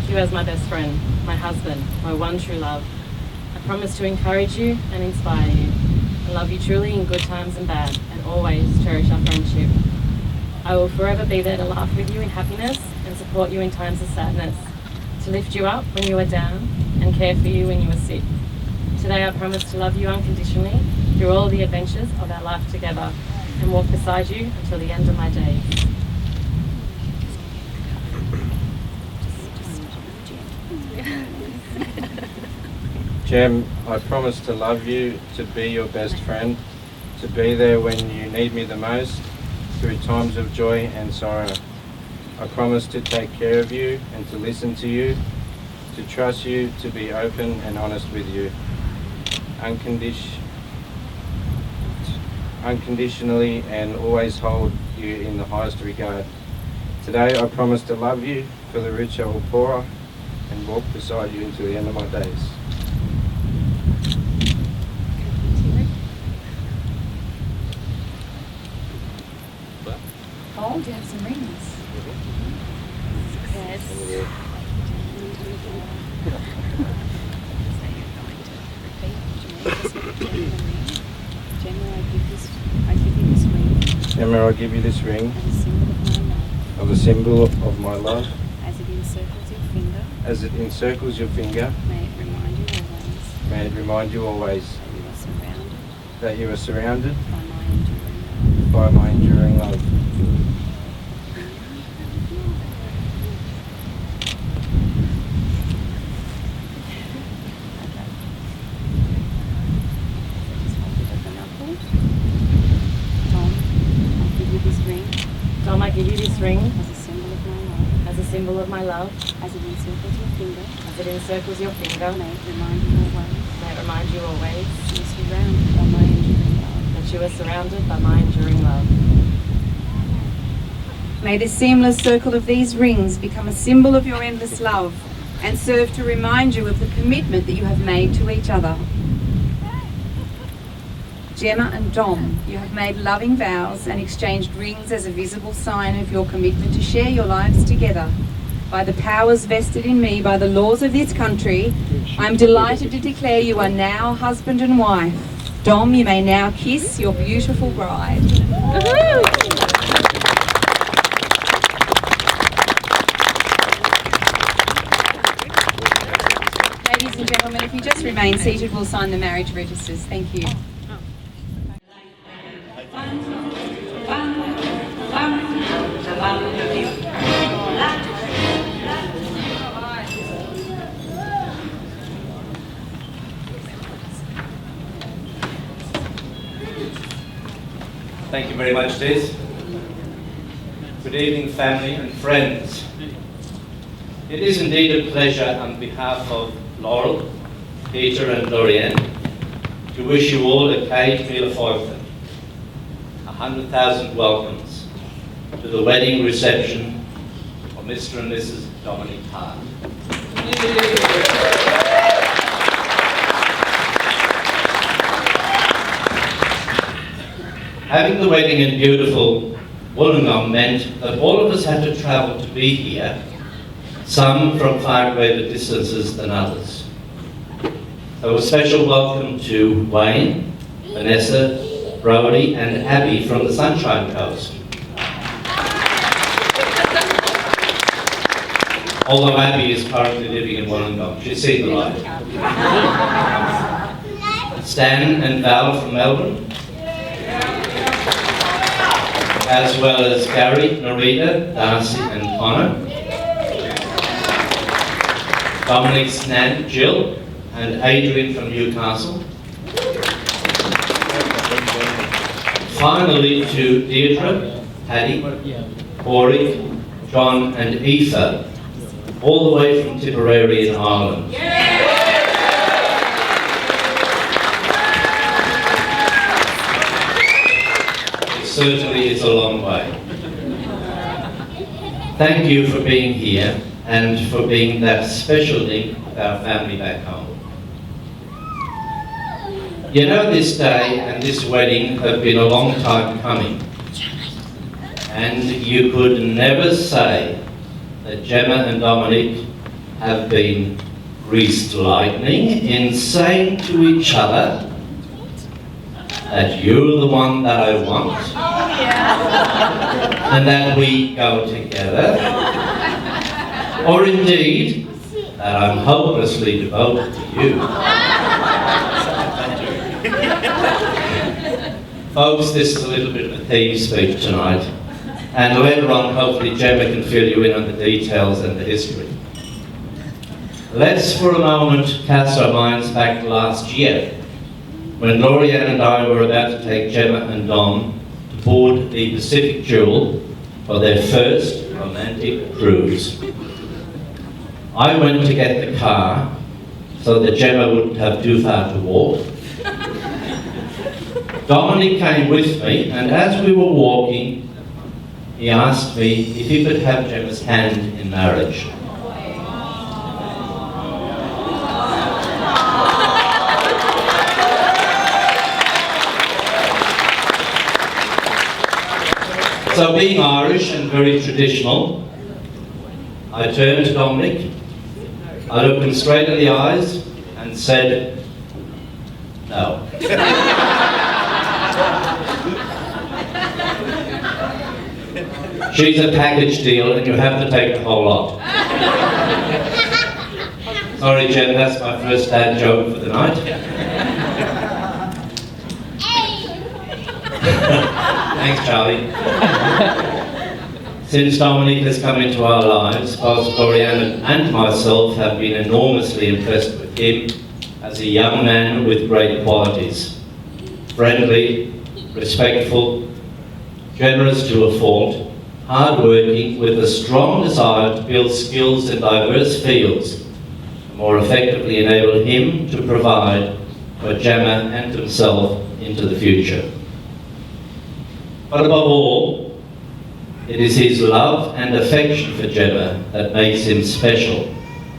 take you as my best friend, my husband, my one true love. I promise to encourage you and inspire you, and love you truly in good times and bad, and always cherish our friendship. I will forever be there to laugh with you in happiness and support you in times of sadness, to lift you up when you are down and care for you when you are sick. Today I promise to love you unconditionally through all the adventures of our life together and walk beside you until the end of my days. Jem, I promise to love you, to be your best friend, to be there when you need me the most, through times of joy and sorrow. I promise to take care of you and to listen to you, to trust you, to be open and honest with you, unconditionally, and always hold you in the highest regard. Today I promise to love you for the rich I will pour and walk beside you until the end of my days. Oh, do you have some rings? Yes. Gemma, I give you this ring As a symbol of my love. of a symbol of my love. As it encircles your finger. As it encircles your finger, May it remind you always. may it remind you always That you are surrounded that you are surrounded by my enduring love. by my enduring love. Dom, I give you this ring As a symbol of my love. as a symbol of my love. As it encircles your finger. As it encircles your finger, May it remind you always. may it remind you always You are surrounded by my enduring love. that you are surrounded by my enduring love. May the seamless circle of these rings become a symbol of your endless love and serve to remind you of the commitment that you have made to each other. Gemma and Dom, you have made loving vows and exchanged rings as a visible sign of your commitment to share your lives together. By the powers vested in me by the laws of this country, I am delighted to declare you are now husband and wife. Dom, you may now kiss your beautiful bride. Ladies and gentlemen, if you just remain seated, we'll sign the marriage registers. Thank you. Thank you very much, Des. Good evening, family and friends. It is indeed a pleasure on behalf of Laurel, Peter and Lorianne to wish you all a Cage Míle Fáilte, 100,000 welcomes to the wedding reception of Mr. and Mrs. Dominic Hart. Having the wedding in beautiful Wollongong meant that all of us had to travel to be here, some from far greater distances than others. So a special welcome to Wayne, Vanessa, Brodie and Abby from the Sunshine Coast. Although Abby is currently living in Wollongong, she's seen the light. Stan and Val from Melbourne, as well as Gary, Narita, Darcy and Connor, Dominic's Nan, Jill and Adrian from Newcastle. Finally to Deirdre, Paddy, Corey, John and Aoife, all the way from Tipperary in Ireland. It certainly is a long way. Thank you for being here and for being that special link with our family back home. You know, this day and this wedding have been a long time coming, and you could never say that Gemma and Dominic have been greased lightning in saying to each other that you're the one that I want, and that we go together, or indeed that I'm hopelessly devoted to you. Folks, this is a little bit of a theme speech tonight, and later on hopefully Gemma can fill you in on the details and the history. Let's for a moment cast our minds back to last year, when Lorianne and I were about to take Gemma and Dom to board the Pacific Jewel for their first romantic cruise. I went to get the car so that Gemma wouldn't have too far to walk. Dominic came with me, and as we were walking, he asked me if he could have Gemma's hand in marriage. So being Irish and very traditional, I turned to Dominic, I looked him straight in the eyes and said, no. She's a package deal and you have to take the whole lot. Sorry Jen, that's my first dad joke for the night. Thanks Charlie. Since Dominic has come into our lives, both Lorianne and myself have been enormously impressed with him as a young man with great qualities. Friendly, respectful, generous to a fault, hard-working, with a strong desire to build skills in diverse fields, to more effectively enable him to provide for Gemma and himself into the future. But above all, it is his love and affection for Gemma that makes him special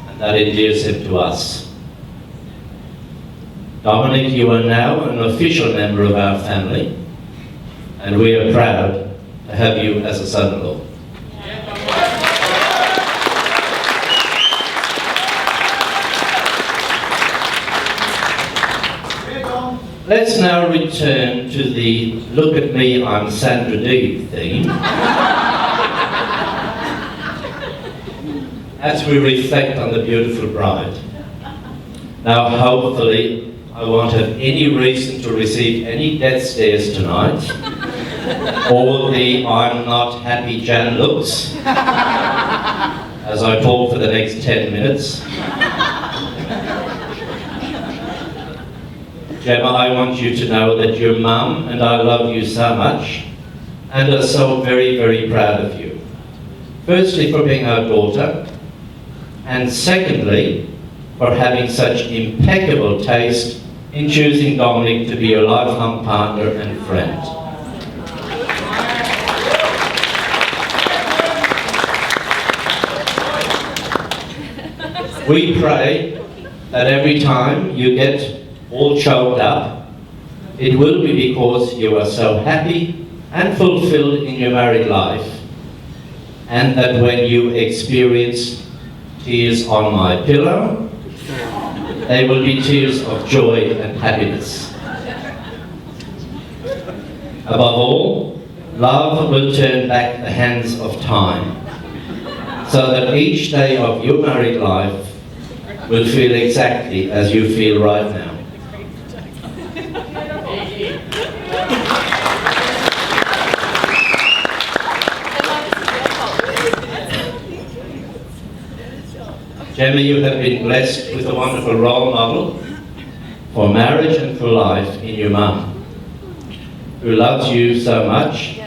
and that endears him to us. Dominic, you are now an official member of our family, and we are proud to have you as a son-in-law. Let's now return to the "Look at me, I'm Sandra Dee" theme as we reflect on the beautiful bride. Now hopefully I won't have any reason to receive any death stares tonight, or the "I'm not happy Jan" looks as I talk for the next 10 minutes. Gemma, I want you to know that your mum and I love you so much and are so very, very proud of you. Firstly, for being our daughter, and secondly, for having such impeccable taste in choosing Dominic to be your lifelong partner and friend. We pray that every time you get all choked up, it will be because you are so happy and fulfilled in your married life, and that when you experience tears on my pillow, they will be tears of joy and happiness. Above all, love will turn back the hands of time, so that each day of your married life will feel exactly as you feel right now. Gemma, you have been blessed with a wonderful role model for marriage and for life in your mum, who loves you so much.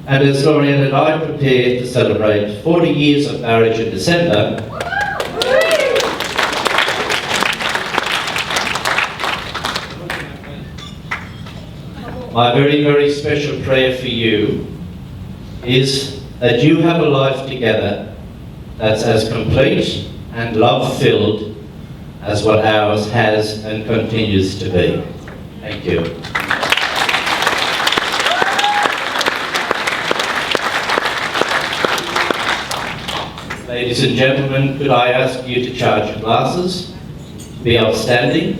And as Lorianne and I prepare to celebrate 40 years of marriage in December, my very, very special prayer for you is that you have a life together that's as complete and love-filled as what ours has and continues to be. Thank you. Ladies and gentlemen, could I ask you to charge your glasses, be outstanding,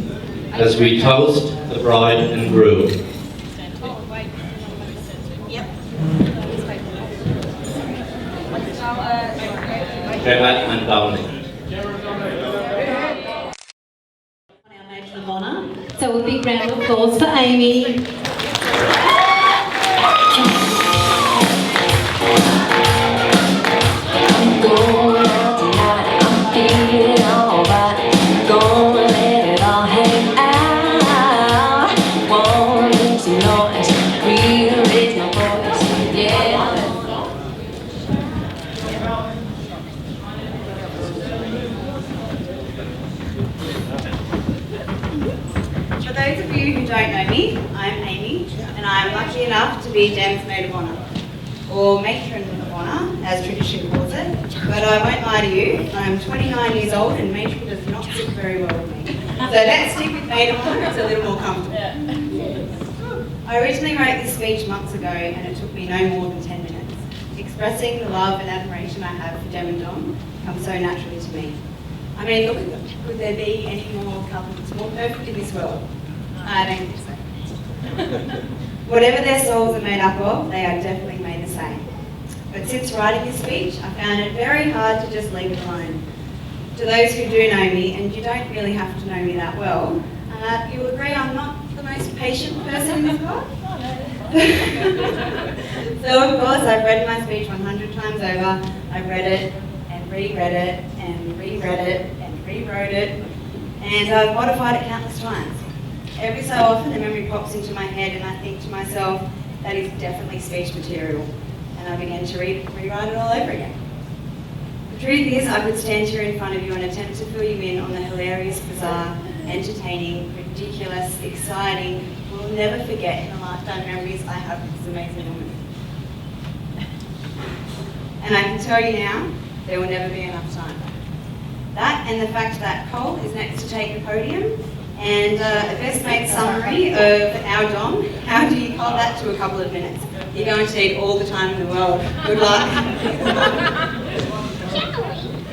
as we toast the bride and groom. Gemma and Dominic. Our matron of honour. So a big round of applause for Amy. For those of you who don't know me, I'm Amy, and I'm lucky enough to be Gem's maid of honour, or matron of honour, as tradition calls it. But I won't lie to you, I'm 29 years old and matron does not sit very well with me. So let's stick with maid of honour, it's a little more comfortable. I originally wrote this speech months ago, and it took me no more than 10 minutes. Expressing the love and admiration I have for Gem and Dom comes so naturally to me. I mean, look at them. Could there be any more couples more perfect in this world? I don't think so. Whatever their souls are made up of, they are definitely made the same. But since writing this speech, I found it very hard to just leave it alone. To those who do know me, and you don't really have to know me that well, you'll agree I'm not the most patient person in this world. So of course I've read my speech 100 times over. I've read it and reread it and reread it and rewrote it, and I've modified it countless times. Every so often the memory pops into my head and I think to myself, that is definitely speech material, and I begin to rewrite it all over again. The truth is, I could stand here in front of you and attempt to fill you in on the hilarious, bizarre, entertaining, ridiculous, exciting, we'll never forget in the lifetime memories I have with this amazing woman. And I can tell you now, there will never be enough time. That and the fact that Cole is next to take the podium, and a best made summary of our Dom, how do you call that to a couple of minutes? You're going to need all the time in the world. Good luck.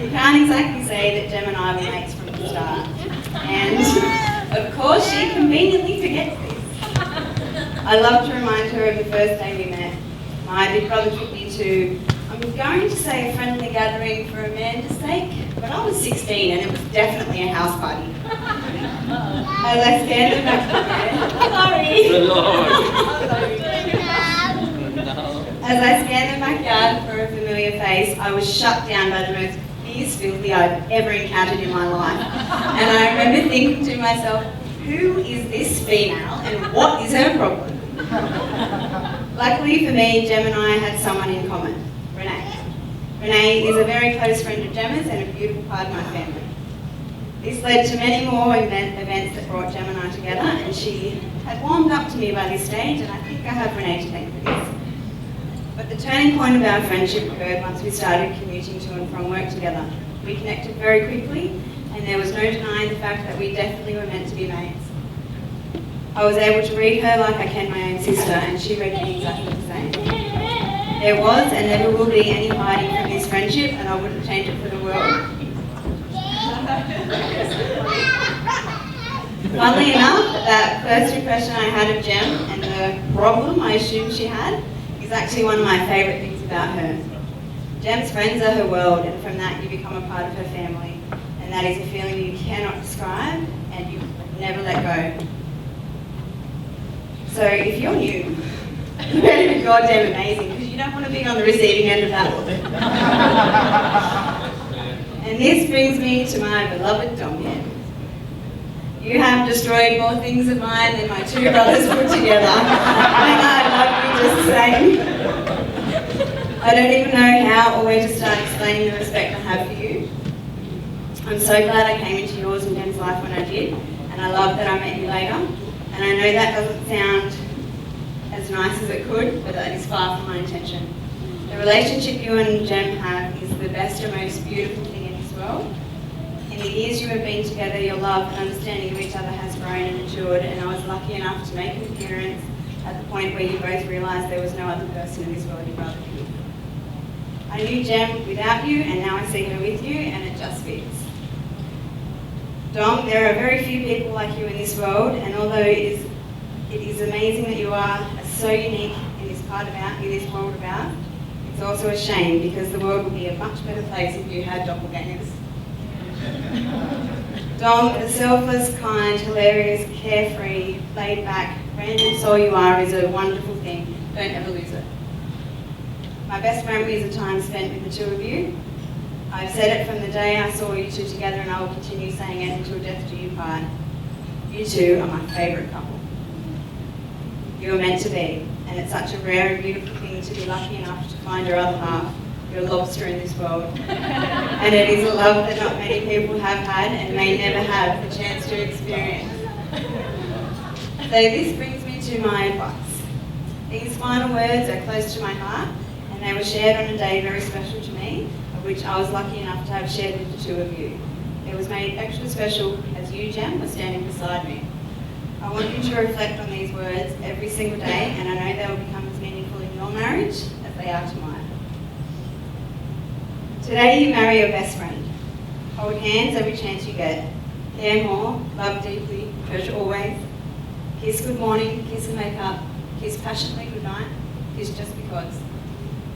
You can't exactly say that Gem and I were mates from the start. And of course she conveniently forgets this. I love to remind her of the first day we met. My big brother took me to, I'm going to say a friendly gathering for Amanda's sake, but I was 16 and it was definitely a house party. As I scanned the back As I scanned the backyard for a familiar face, I was shut down by the most fierce filthy I've ever encountered in my life. And I remember thinking to myself, who is this female and what is her problem? Luckily for me, Gem and I had someone in common, Renee. Renee is a very close friend of Gemma's and a beautiful part of my family. This led to many more events that brought Gem and I together, and she had warmed up to me by this stage, and I think I have Renee to thank for this. But the turning point of our friendship occurred once we started commuting to and from work together. We connected very quickly, and there was no denying the fact that we definitely were meant to be mates. I was able to read her like I can my own sister, and she read me exactly the same. There was and never will be any hiding from this friendship, and I wouldn't change it for the world. Funnily enough, that first impression I had of Gem and the problem I assumed she had is actually one of my favourite things about her. Gem's friends are her world, and from that you become a part of her family, and that is a feeling you cannot describe and you never let go. So if you're new, you better be goddamn amazing, because you don't want to be on the receiving end of that one. And this brings me to my beloved Domhead. You have destroyed more things of mine than my two brothers put together. And I love you just the same. I don't even know how or where to start explaining the respect I have for you. I'm so glad I came into yours and Gem's life when I did, and I love that I met you later. And I know that doesn't sound as nice as it could, but that is far from my intention. The relationship you and Gem have is the best and most beautiful thing in this world. In the years you have been together, your love and understanding of each other has grown and matured, and I was lucky enough to make an appearance at the point where you both realised there was no other person in this world you'd rather be with. I knew Jem without you, and now I see her with you, and it just fits. Dom, there are very few people like you in this world, and although it is amazing that you are so unique in this world about, it's also a shame because the world would be a much better place if you had doppelgangers. Dom, the selfless, kind, hilarious, carefree, laid back, random soul you are is a wonderful thing. Don't ever lose it. My best memories are time spent with the two of you. I've said it from the day I saw you two together, and I will continue saying it until death do you part. You two are my favourite couple. You are meant to be, and it's such a rare and beautiful thing to be lucky enough to find your other half, your lobster in this world. And it is a love that not many people have had and may never have the chance to experience. So this brings me to my advice. These final words are close to my heart, and they were shared on a day very special to me, of which I was lucky enough to have shared with the two of you. It was made extra special as you, Jem, were standing beside me. I want you to reflect on these words every single day, and I know they will become as meaningful in your marriage as they are to mine. Today you marry your best friend. Hold hands every chance you get. Care more, love deeply, treasure always. Kiss good morning, kiss and make up, kiss passionately goodnight, kiss just because.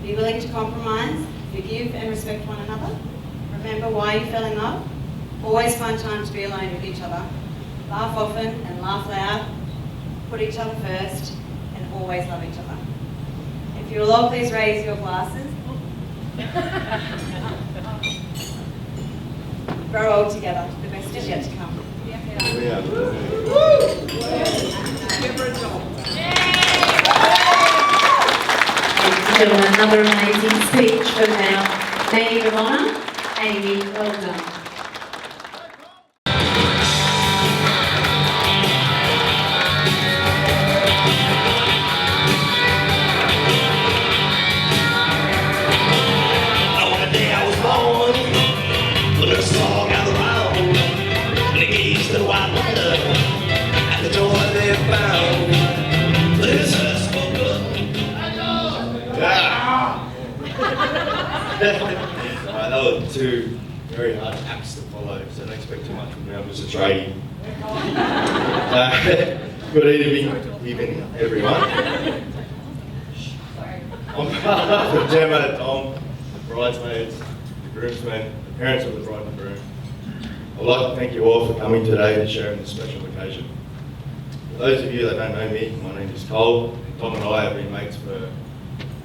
Be willing to compromise, forgive and respect one another. Remember why you fell in love. Always find time to be alone with each other. Laugh often and laugh loud. Put each other first and always love each other. If you will all please raise your glasses. Grow old together. The best is yet to come. Another amazing speech from our maid of honour, Amy. Well done. That were two very hard acts to follow, so don't expect too much from me. I'm just a tradie. Good evening, everyone. On behalf of Gemma, Dom, the bridesmaids, the groomsmen, the parents of the bride and groom, I'd like to thank you all for coming today to share in this special occasion. For those of you that don't know me, my name is Cole. Tom and I have been mates for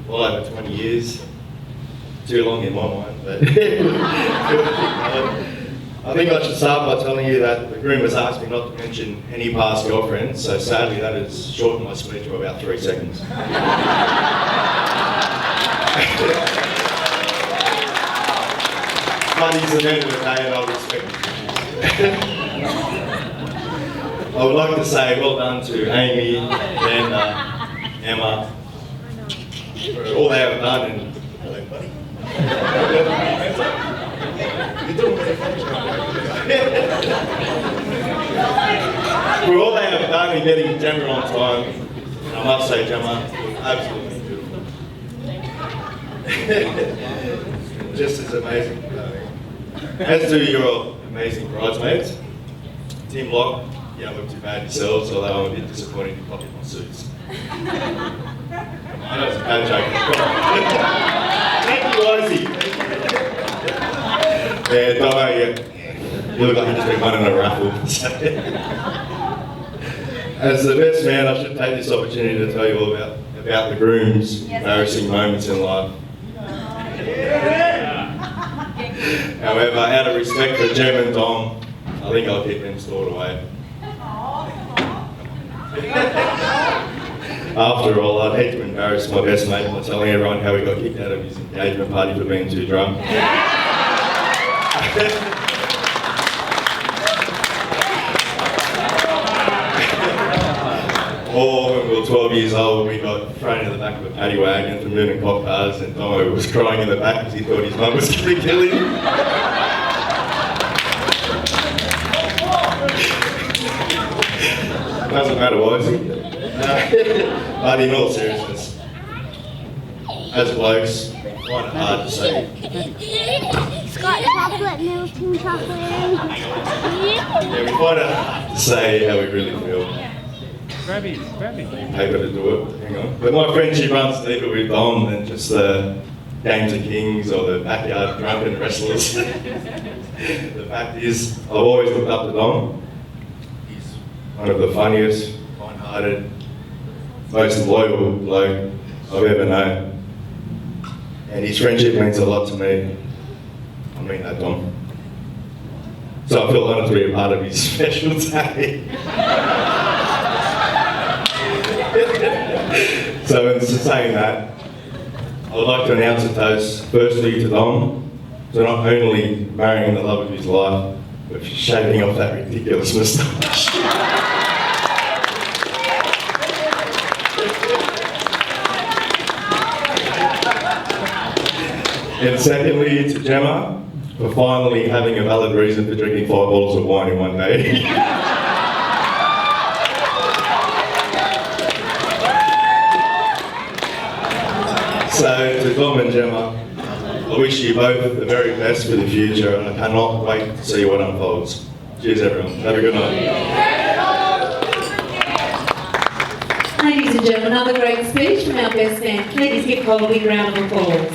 well over 20 years. Too long in my mind, but I think I should start by telling you that the groom has asked me not to mention any past girlfriends, so sadly that has shortened my speech to about 3 seconds. But he's the man of the day and I respect him. I would like to say well done to Amy, Brenda, Emma, for all they have done and hello buddy. For all they have done in getting Gemma on time, and I must say Gemma, absolutely beautiful. Just as amazing. As do your amazing bridesmaids. Tim Locke, you don't look too bad yourselves, although I'm a bit disappointed you copied my suits. I know it's a bad joke. Thank you, Ozzy. Yeah, Domo, yeah. You look like you just been winning a raffle. As the best man, I should take this opportunity to tell you all about the groom's embarrassing moments in life. However, out of respect for Jem and Dom, I think I'll keep them stored away. After all, I'd hate to embarrass my best mate by telling everyone how he got kicked out of his engagement party for being too drunk. Or when we were 12 years old, we got thrown in the back of a paddy wagon for moving cop cars, and Domo was crying in the back because he thought his mum was going to kill him. Doesn't matter, was he? But in all seriousness, as blokes, find it hard to say. It's got chocolate milk and chocolate. Yeah, we find it hard to say how we really feel. Grabby. Paper to do it. Hang on. But my friendship runs deeper with Dom than just the Games of Kings or the backyard drunken wrestlers. The fact is, I've always looked up to Dom. He's one of the funniest, kind-hearted, most loyal bloke I've ever known. And his friendship means a lot to me. I mean that, Dom. So I feel honoured to be a part of his special day. So in saying that, I would like to announce a toast, firstly to Dom, to not only marrying the love of his life, but for shaving off that ridiculous moustache. And secondly to Gemma, for finally having a valid reason for drinking 5 bottles of wine in one day. So to Dom and Gemma, I wish you both the very best for the future, and I cannot wait to see what unfolds. Cheers everyone, have a good night. Ladies and gentlemen, another great speech from our best man. Please give Cole a big round of applause.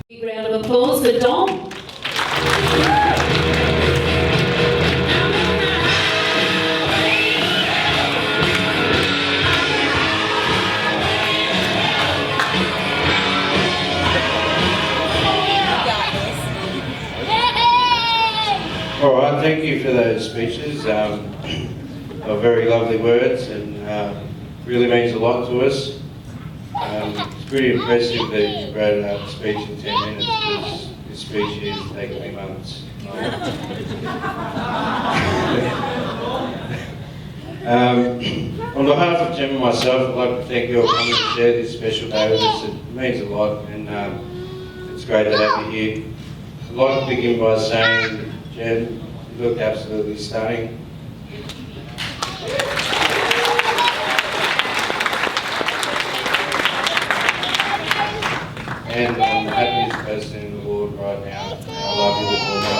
Big round of applause for Dom. All right, thank you for those speeches. They were very lovely words and really means a lot to us. It's pretty impressive that you wrote out the speech in 10 minutes because this speech here has taken me months. On behalf of Jim and myself, I'd like to thank you all for coming to share this special day with us. It means a lot and it's great to have you here. I'd like to begin by saying, Jen, you look absolutely stunning. And I'm the happiest person in the world right now. And I love you with all my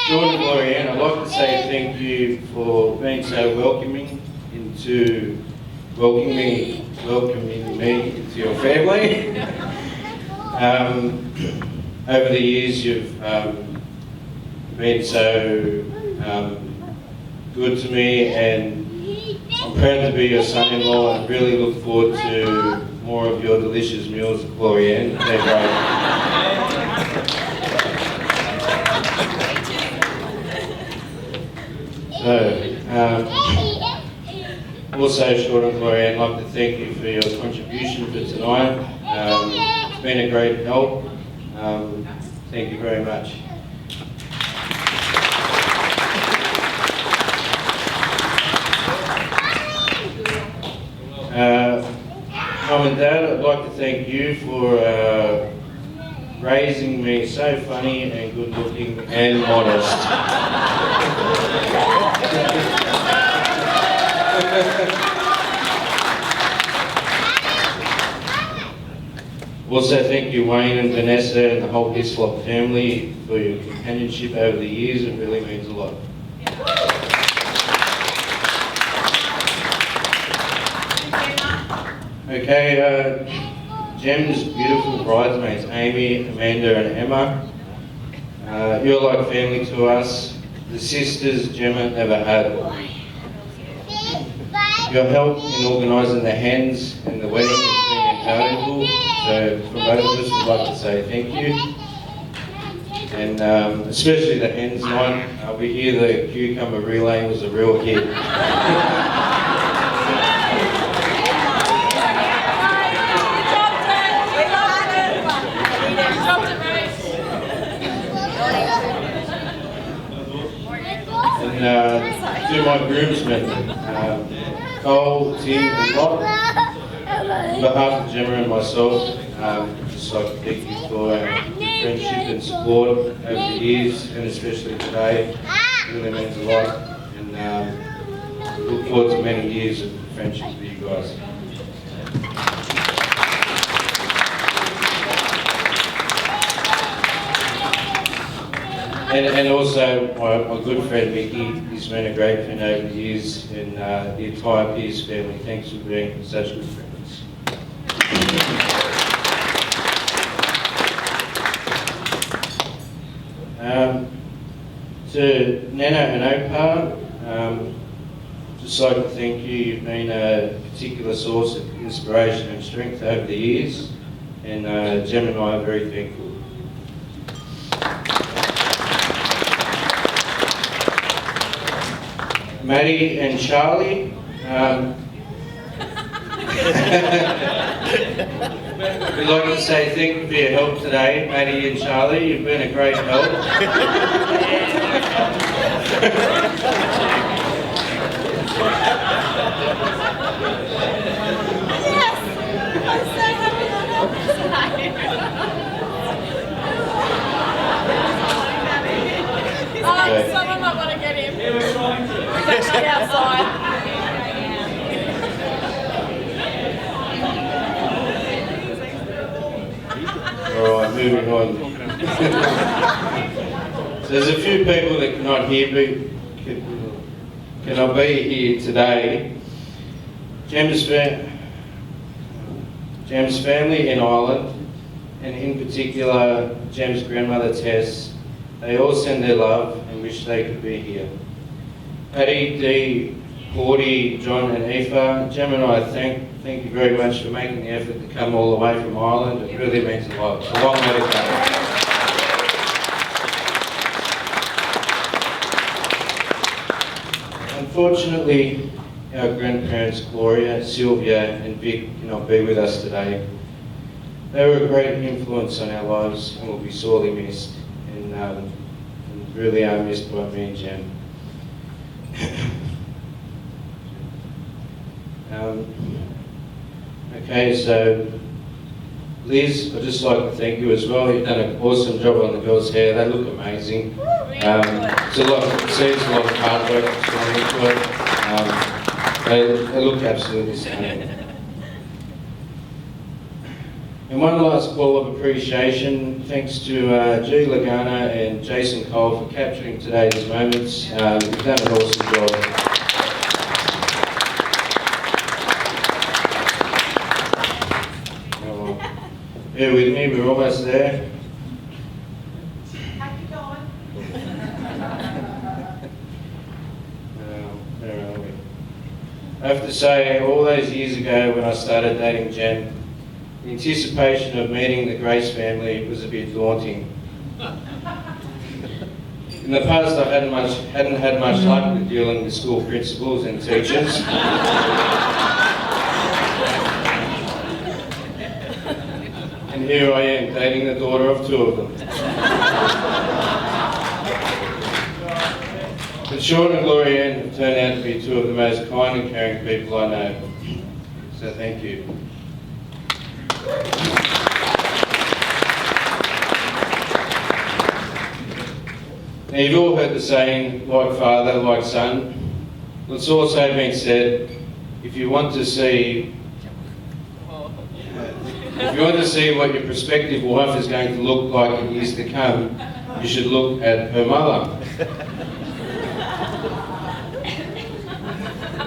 Jordan and Glorianne, I'd like to say thank you for being so welcoming me into your family. Over the years, you've been so good to me, and I'm proud to be your son-in-law and really look forward to more of your delicious meals at Glorianne. They're great. Also, Sean and Gloria, I'd like to thank you for your contribution for tonight. It's been a great help. Thank you very much. Mum and Dad, I'd like to thank you for raising me so funny and good looking and honest. Also thank you Wayne and Vanessa and the whole Hislop family for your companionship over the years. It really means a lot. Okay, Gem's beautiful bridesmaids, Amy, Amanda and Emma. You're like family to us. The sisters Gemma never had. Your help in organising the hens and the wedding has been invaluable. So from both of us, we'd like to say thank you. And especially the hens night. We hear the cucumber relay was a real hit. And to my groomsmen, Cole, Tim and Lot, On behalf of Gemma and myself, I'd just like to thank you for our friendship and support over the years, and especially today. It really means a lot, and look forward to many years of friendship with you guys. And also my good friend Vicky, he's been a great friend over the years, and the entire Pierce family. Thanks for being such good friends. To Nana and Opa, just like to thank you. You've been a particular source of inspiration and strength over the years, and Jem and I are very thankful. Maddie and Charlie, we'd like to say thank you for your help today, Maddie and Charlie. You've been a great help. Okay. Someone might want to get him. He's actually outside. Alright, moving on. So there's a few people that cannot be here today. Jem's family in Ireland, and in particular Jem's grandmother Tess, they all send their love and wish they could be here. Paddy, Dee, Gordy, John and Aoife, Jem and I thank you very much for making the effort to come all the way from Ireland. It really means a lot. It's a long way to go. Unfortunately, our grandparents Gloria, Sylvia and Vic cannot be with us today. They were a great influence on our lives and will be sorely missed, and really are missed by me and Jem. Okay, so Liz, I'd just like to thank you as well. You've done an awesome job on the girls' hair. They look amazing. It's a lot of hard work that's gone into it. They look absolutely stunning. And one last call of appreciation, thanks to G. Lagana and Jason Cole for capturing today's moments. You've done an awesome job. Bear with me, we're almost there. Where are we? I have to say, all those years ago when I started dating Jem, the anticipation of meeting the Grace family was a bit daunting. In the past, I hadn't had much luck with dealing with school principals and teachers. And here I am, dating the daughter of two of them. But Sean and Gloria Ann have turned out to be two of the most kind and caring people I know. So thank you. Now you've all heard the saying, like father, like son. Well, it's also been said, if you want to see what your prospective wife is going to look like in years to come, you should look at her mother.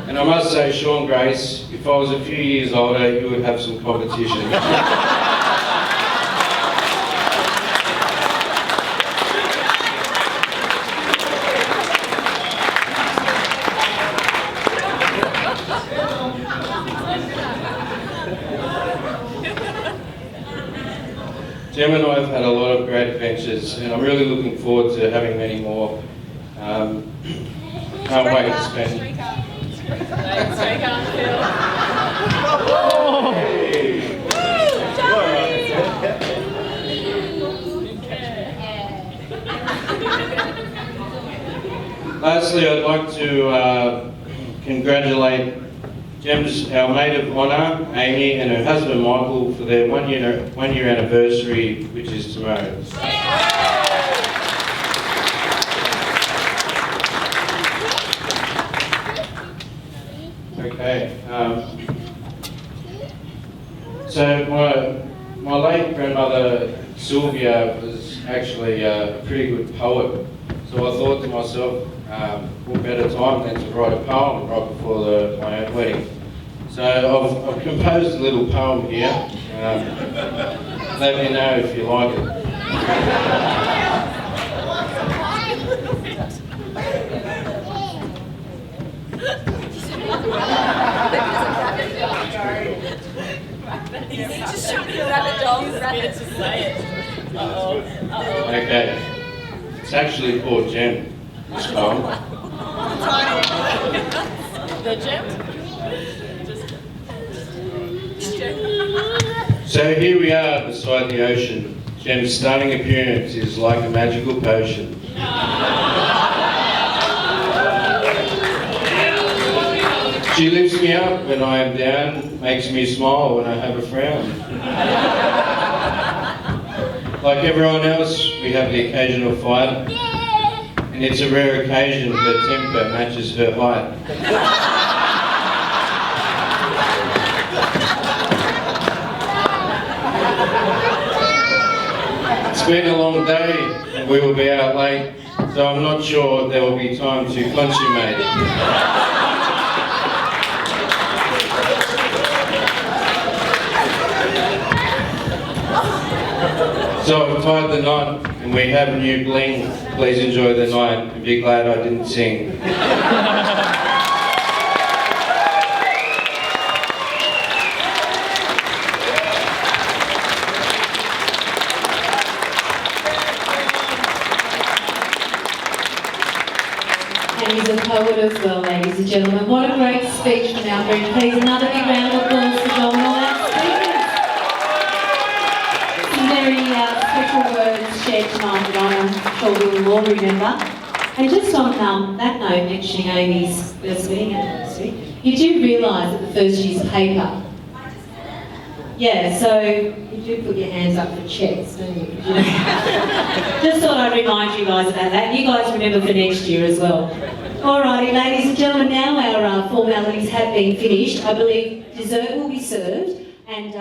And I must say, Sean Grace, if I was a few years older, you would have some competition. Jem and I have had a lot of great adventures, and I'm really looking forward to having many more. Can't wait to spend. Lastly, I'd like to congratulate Gem's our maid of honour, Amy, and her husband Michael for their one year anniversary, which is tomorrow. Okay. So my late grandmother Sylvia was actually a pretty good poet. So I thought to myself, what better time than to write a poem right before my own wedding. So I've composed a little poem here. Let me know if you like it. Just show me a rabbit doll. Rabbit to say it. Okay. It's actually for Gem, this poem. The gem? So here we are beside the ocean. Gem's stunning appearance is like a magical potion. She lifts me up when I am down, makes me smile when I have a frown. Like everyone else, we have the occasional fight, and it's a rare occasion her temper matches her height. It's been a long day and we will be out late, so I'm not sure there will be time to consummate. So I've tied the knot and we have new bling. Please enjoy the night and be glad I didn't sing. And he's a poet as well, ladies and gentlemen. What a great speech from our friend. Please, another big round of applause for Dom and all our speakers. Some very special words shared tonight that I'm sure we will all remember. And just on that note, mentioning Amy's first wedding anniversary, you do realise that the first year's paper. Yeah, so you do put your hands up for checks, don't you? Just thought I'd remind you guys about that. You guys remember for next year as well. Alrighty, ladies and gentlemen, now our formalities have been finished. I believe dessert will be served and